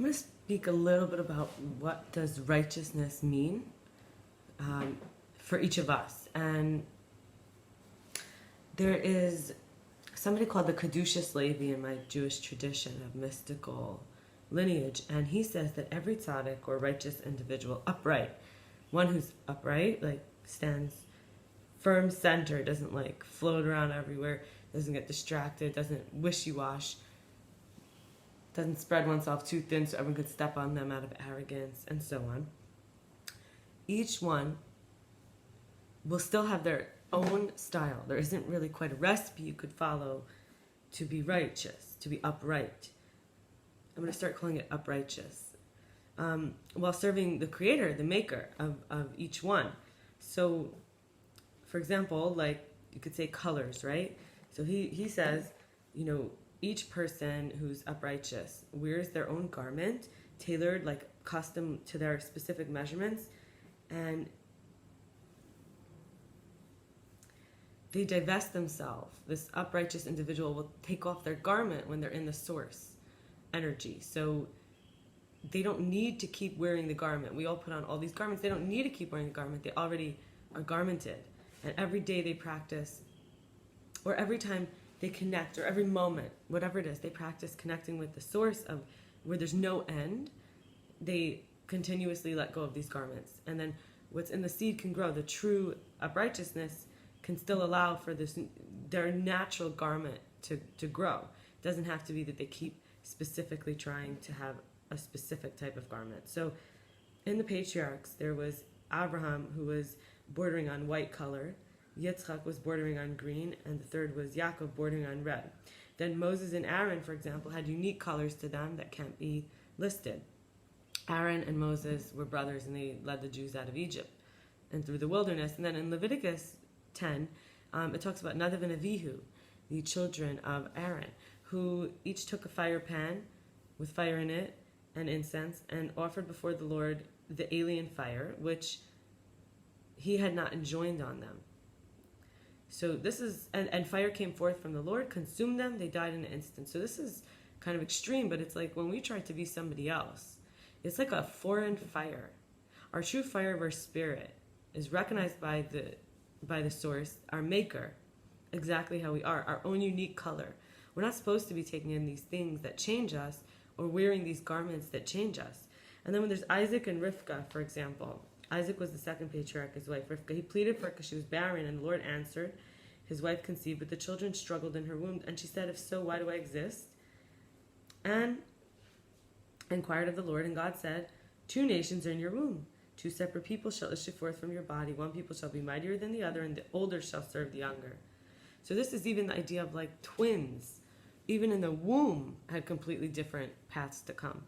I'm going to speak a little bit about what does righteousness mean for each of us. And there is somebody called the Caduceus Levi in my Jewish tradition of mystical lineage, and he says that every tzaddik or righteous individual, upright, one who's upright, like stands firm center, doesn't like float around everywhere, doesn't get distracted, doesn't wishy-wash, doesn't spread oneself too thin so everyone could step on them out of arrogance, and so on. Each one will still have their own style. There isn't really quite a recipe you could follow to be righteous, to be upright. I'm going to start calling it uprighteous. While serving the creator, the maker of each one. So, for example, like you could say colors, right? So he says, each person who's uprighteous wears their own garment, tailored, like custom to their specific measurements, and they divest themselves. This uprighteous individual will take off their garment when they're in the source energy. So they don't need to keep wearing the garment. We all put on all these garments. They don't need to keep wearing the garment. They already are garmented. And every day they practice, or every time they connect, or every moment, whatever it is, they practice connecting with the source of where there's no end. They continuously let go of these garments. And then what's in the seed can grow. The true uprighteousness can still allow for their natural garment to grow. It doesn't have to be that they keep specifically trying to have a specific type of garment. So in the patriarchs, there was Abraham, who was bordering on white color, Yitzchak was bordering on green, and the third was Yaakov, bordering on red. Then Moses and Aaron, for example, had unique colors to them that can't be listed. Aaron and Moses were brothers, and they led the Jews out of Egypt and through the wilderness. And then in Leviticus 10, it talks about Nadav and Avihu, the children of Aaron, who each took a fire pan with fire in it and incense and offered before the Lord the alien fire, which he had not enjoined on them. So this is, and fire came forth from the Lord, consumed them, they died in an instant. So this is kind of extreme, but it's like when we try to be somebody else, it's like a foreign fire. Our true fire of our spirit is recognized by the source, our maker, exactly how we are, our own unique color. We're not supposed to be taking in these things that change us or wearing these garments that change us. And then when there's Isaac and Rivka, for example, Isaac was the second patriarch, his wife Rivka. He pleaded for her because she was barren, and the Lord answered. His wife conceived, but the children struggled in her womb. And she said, if so, why do I exist? And inquired of the Lord, and God said, 2 nations are in your womb. 2 separate people shall issue forth from your body. 1 people shall be mightier than the other, and the older shall serve the younger. So this is even the idea of like twins, even in the womb, had completely different paths to come.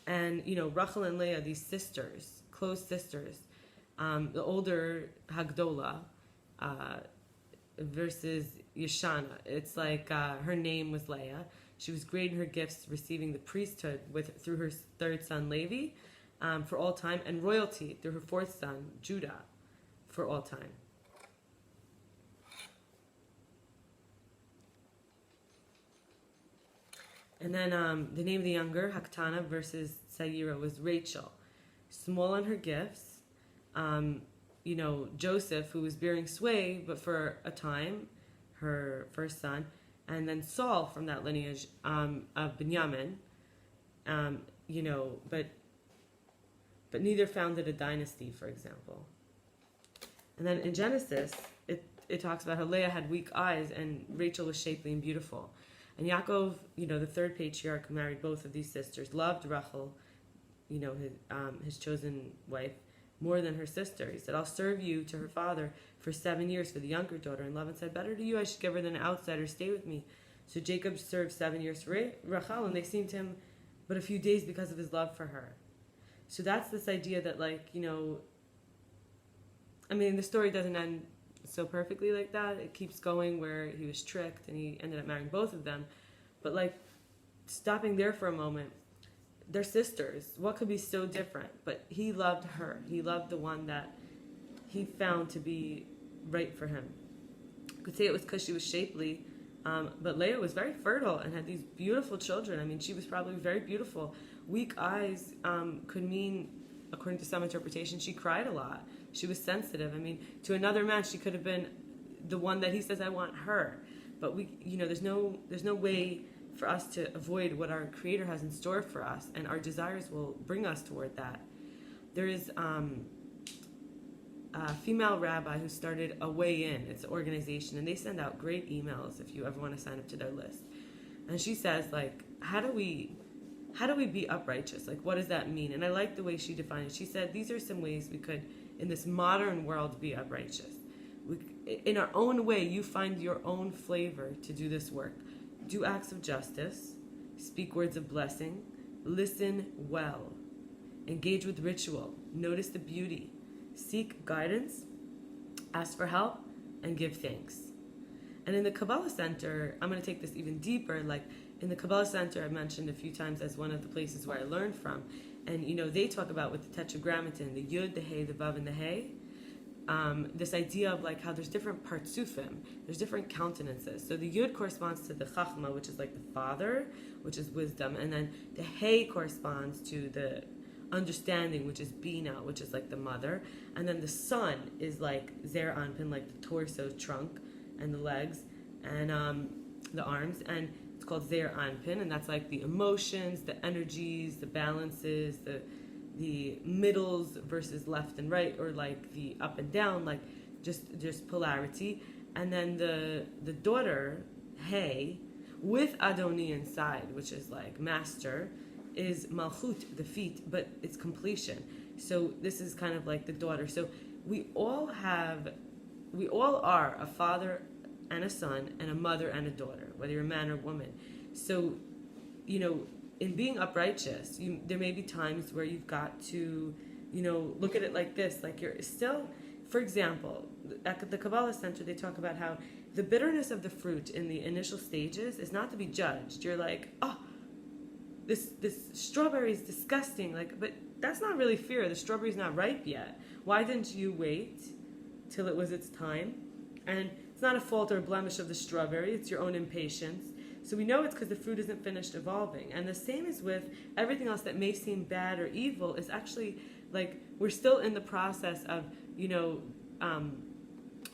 And, Rachel and Leah, these sisters, close sisters, the older Hagdola versus Yeshana. It's like her name was Leah. She was great in her gifts, receiving the priesthood through her third son, Levi, for all time, and royalty through her fourth son, Judah, for all time. And then the name of the younger, Haktana versus Sayira, was Rachel. Small on her gifts. Joseph, who was bearing sway, but for a time, her first son. And then Saul from that lineage of Binyamin, but neither founded a dynasty, for example. And then in Genesis, it talks about how Leah had weak eyes and Rachel was shapely and beautiful. And Yaakov, the third patriarch, married both of these sisters, loved Rachel, his chosen wife, more than her sister. He said, I'll serve you to her father for 7 years for the younger daughter. And Laban said, better to you, I should give her than an outsider, stay with me. So Jacob served 7 years for Rachel, and they seemed to him but a few days because of his love for her. So that's this idea that, the story doesn't end so perfectly like that. It keeps going where he was tricked and he ended up marrying both of them. But stopping there for a moment, they're sisters. What could be so different? But he loved her. He loved the one that he found to be right for him. You could say it was because she was shapely, But Leah was very fertile and had these beautiful children. I mean, she was probably very beautiful. Weak eyes could mean, according to some interpretation, she cried a lot. She was sensitive. I mean, to another man, she could have been the one that he says, I want her. But there's no way for us to avoid what our Creator has in store for us, and our desires will bring us toward that. There is a female rabbi who started a Way In. It's an organization, and they send out great emails if you ever want to sign up to their list. And she says, like, how do we be uprighteous? Like, what does that mean? And I like the way she defined it. She said, these are some ways we could, in this modern world, be uprighteous. In our own way, you find your own flavor to do this work. Do acts of justice, speak words of blessing, listen well, engage with ritual, notice the beauty, seek guidance, ask for help, and give thanks. And in the Kabbalah Center, I'm going to take this even deeper. Like in the Kabbalah Center, I mentioned a few times as one of the places where I learned from. And, they talk about with the Tetragrammaton, the Yud, the Hey, the Vav, and the Hey, this idea of like how there's different partsufim, there's different countenances. So the Yud corresponds to the Chachma, which is like the father, which is wisdom, and then the Hey corresponds to the understanding, which is Bina, which is like the mother, and then the Son is like Zer Anpin, like the torso, trunk, and the legs, and the arms, and it's called Zer Anpin, and that's like the emotions, the energies, the balances, the middles versus left and right, or like the up and down, like just polarity. And then the daughter, Hey, with Adoni inside, which is like master, is Malchut, the feet, but it's completion. So this is kind of like the daughter. So we all are a father and a son and a mother and a daughter, whether you're a man or woman. So, in being uprighteous, there may be times where you've got to, look at it like this, like you're still, for example, at the Kabbalah Center, they talk about how the bitterness of the fruit in the initial stages is not to be judged. You're like, oh, this strawberry is disgusting, but that's not really fair. The strawberry's not ripe yet. Why didn't you wait till it was its time? And it's not a fault or a blemish of the strawberry, it's your own impatience. So we know it's because the fruit isn't finished evolving. And the same is with everything else that may seem bad or evil is actually like we're still in the process of,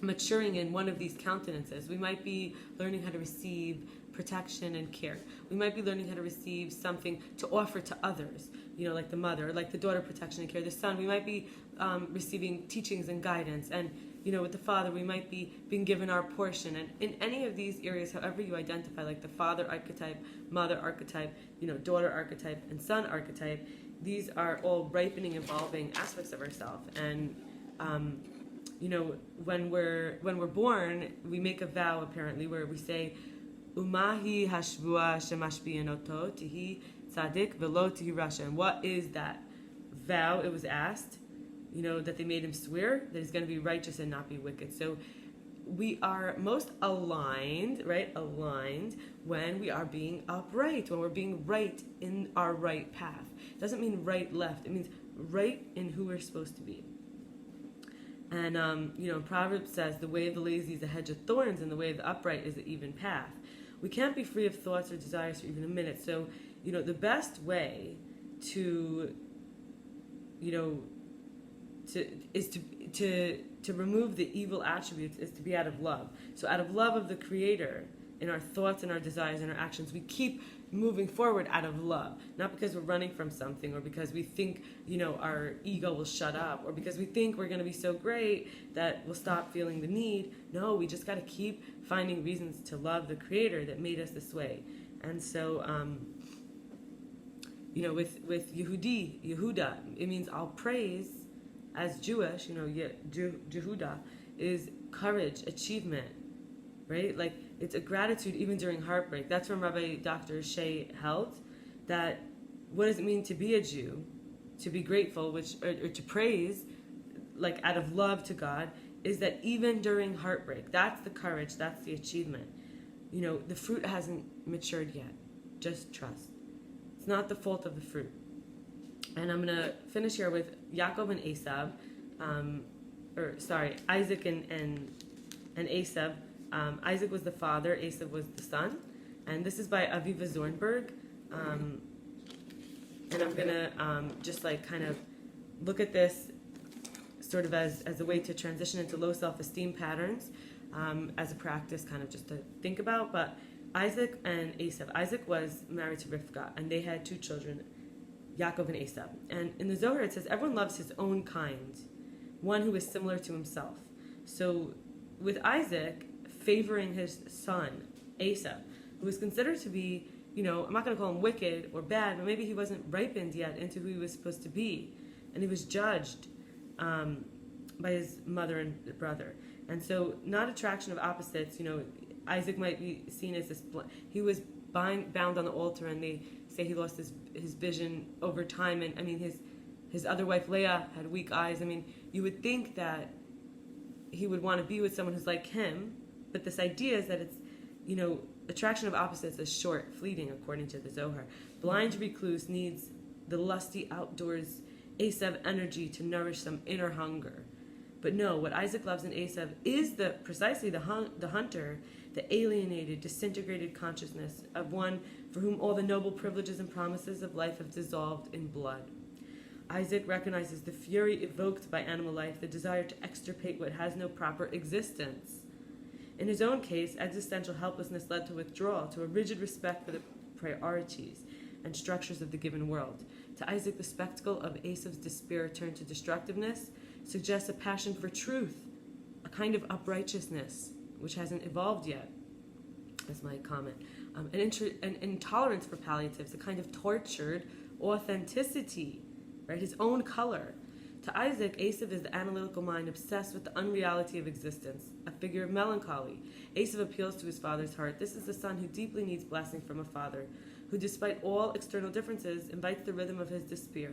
maturing in one of these countenances. We might be learning how to receive protection and care. We might be learning how to receive something to offer to others, like the mother, like the daughter, protection and care. The son, we might be receiving teachings and guidance. And with the father, we might be being given our portion. And in any of these areas, however you identify, like the father archetype, mother archetype, daughter archetype, and son archetype, these are all ripening, evolving aspects of ourselves. And, when we're born, we make a vow, apparently, where we say, Umahi hashvua shemashbianoto tihi tzadik velo tihi rasha. And what is that vow? It was asked, that they made him swear that he's going to be righteous and not be wicked. So we are most aligned, right? Aligned when we are being upright, when we're being right in our right path. It doesn't mean right, left. It means right in who we're supposed to be. And, Proverbs says, the way of the lazy is a hedge of thorns, and the way of the upright is an even path. We can't be free of thoughts or desires for even a minute. So, the best way to remove the evil attributes is to be out of love. So out of love of the Creator, in our thoughts and our desires and our actions, we keep moving forward out of love. Not because we're running from something, or because we think, our ego will shut up, or because we think we're going to be so great that we'll stop feeling the need. No, we just got to keep finding reasons to love the Creator that made us this way. And so, with Yehuda, it means I'll praise. As Jewish, Yehuda is courage, achievement, right? Like, it's a gratitude even during heartbreak. That's from Rabbi Dr. Shea held, that what does it mean to be a Jew? To be grateful, or to praise, like out of love to God, is that even during heartbreak, that's the courage, that's the achievement. The fruit hasn't matured yet. Just trust. It's not the fault of the fruit. And I'm going to finish here with Yaakov and Esav, Isaac and Esav. Isaac was the father, Esav was the son. And this is by Aviva Zornberg. And I'm going to just like kind of look at this sort of as a way to transition into low self-esteem patterns, as a practice kind of just to think about. But Isaac and Esav. Isaac was married to Rivka, and they had two children, Yaakov and Esav. And in the Zohar it says everyone loves his own kind, one who is similar to himself. So with Isaac favoring his son, Esav, who was considered to be, I'm not going to call him wicked or bad, but maybe he wasn't ripened yet into who he was supposed to be. And he was judged by his mother and brother. And so not attraction of opposites, Isaac might be seen as this, he was bound on the altar, and they say he lost his vision over time. And I mean, his other wife, Leah, had weak eyes. I mean, you would think that he would want to be with someone who's like him, but this idea is that it's, attraction of opposites is short, fleeting, according to the Zohar. Blind recluse needs the lusty outdoors Esav energy to nourish some inner hunger. But no, what Isaac loves in Esav is precisely the hunter, the alienated, disintegrated consciousness of one for whom all the noble privileges and promises of life have dissolved in blood. Isaac recognizes the fury evoked by animal life, the desire to extirpate what has no proper existence. In his own case, existential helplessness led to withdrawal, to a rigid respect for the priorities and structures of the given world. To Isaac, the spectacle of Esav's despair turned to destructiveness suggests a passion for truth, a kind of uprightness which hasn't evolved yet. That's my comment. An intolerance for palliatives, a kind of tortured authenticity, right? His own color. To Isaac, Esav is the analytical mind obsessed with the unreality of existence, a figure of melancholy. Esav appeals to his father's heart. This is the son who deeply needs blessing from a father, who despite all external differences invites the rhythm of his despair.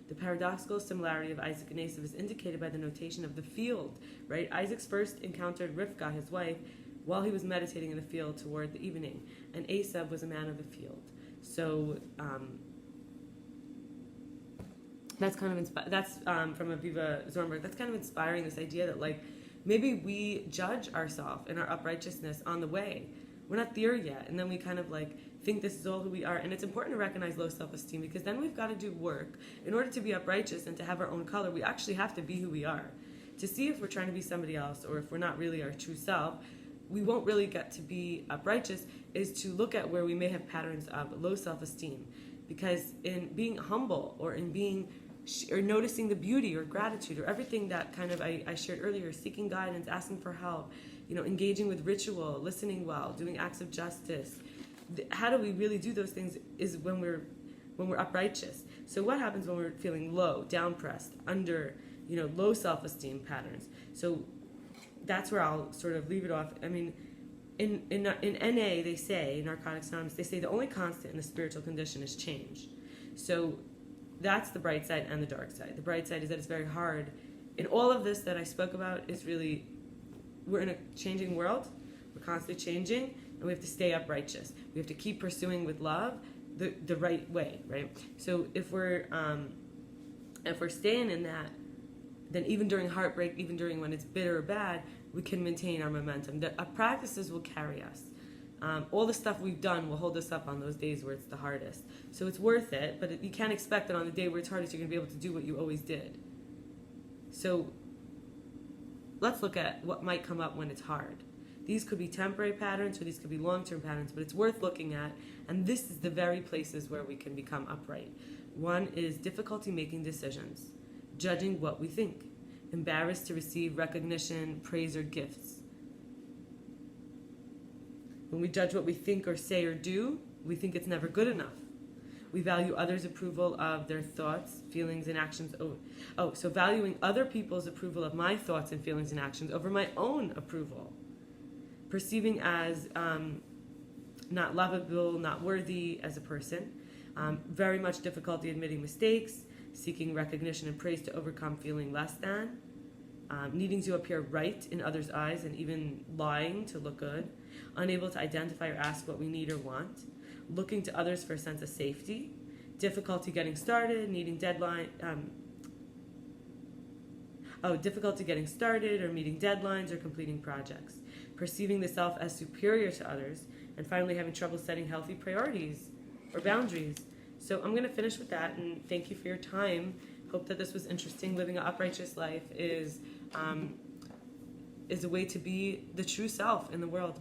The paradoxical similarity of Isaac and Esav is indicated by the notation of the field, right? Isaac first encountered Rivka, his wife, while he was meditating in the field toward the evening, and Esav was a man of the field. So that's kind of from Aviva Zornberg. That's kind of inspiring, this idea that like maybe we judge ourselves and our uprightness on the way. We're not there yet, and then we kind of like think this is all who we are. And it's important to recognize low self-esteem, because then we've got to do work in order to be uprighteous and to have our own color. We actually have to be who we are. To see if we're trying to be somebody else or if we're not really our true self, we won't really get to be uprighteous, is to look at where we may have patterns of low self-esteem. Because in being humble or in being or noticing the beauty or gratitude or everything that kind of I shared earlier, seeking guidance, asking for help, engaging with ritual, listening well, doing acts of justice. How do we really do those things is when we're uprighteous. So what happens when we're feeling low, down-pressed, under, low self-esteem patterns? So that's where I'll sort of leave it off. I mean, in NA, they say, Narcotics Anonymous, they say the only constant in the spiritual condition is change. So that's the bright side and the dark side. The bright side is that it's very hard. In all of this that I spoke about is really, we're in a changing world. We're constantly changing, and we have to stay uprighteous. We have to keep pursuing with love the right way, right? So if we're staying in that, then even during heartbreak, even during when it's bitter or bad, we can maintain our momentum. Our practices will carry us. All the stuff we've done will hold us up on those days where it's the hardest. So it's worth it, but you can't expect that on the day where it's hardest you're going to be able to do what you always did. So let's look at what might come up when it's hard. These could be temporary patterns or these could be long-term patterns, but it's worth looking at, and this is the very places where we can become upright. One is difficulty making decisions, judging what we think, embarrassed to receive recognition, praise, or gifts. When we judge what we think or say or do, we think it's never good enough. We value others' approval of their thoughts, feelings, and actions. So valuing other people's approval of my thoughts and feelings and actions over my own approval. Perceiving as not lovable, not worthy as a person. Very much difficulty admitting mistakes, seeking recognition and praise to overcome feeling less than. Needing to appear right in others' eyes and even lying to look good. Unable to identify or ask what we need or want. Looking to others for a sense of safety. Difficulty getting started, difficulty getting started or meeting deadlines or completing projects. perceiving the self as superior to others, and finally having trouble setting healthy priorities or boundaries. So I'm going to finish with that, and thank you for your time. Hope that this was interesting. Living an uprighteous life is a way to be the true self in the world.